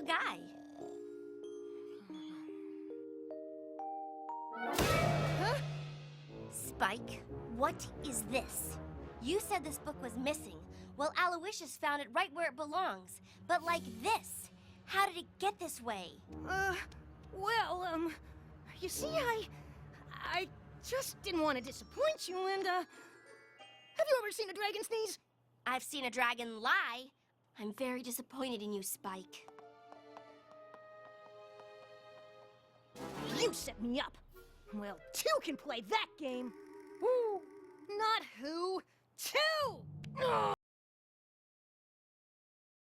guy. Huh? Spike, what is this? You said this book was missing. Well, Aloysius found it right where it belongs. But like this. How did it get this way? Well, you see, I just didn't want to disappoint you, and, have you ever seen a dragon sneeze? I've seen a dragon lie. I'm very disappointed in you, Spike. You set me up. Well, two can play that game. Woo! Not who, two!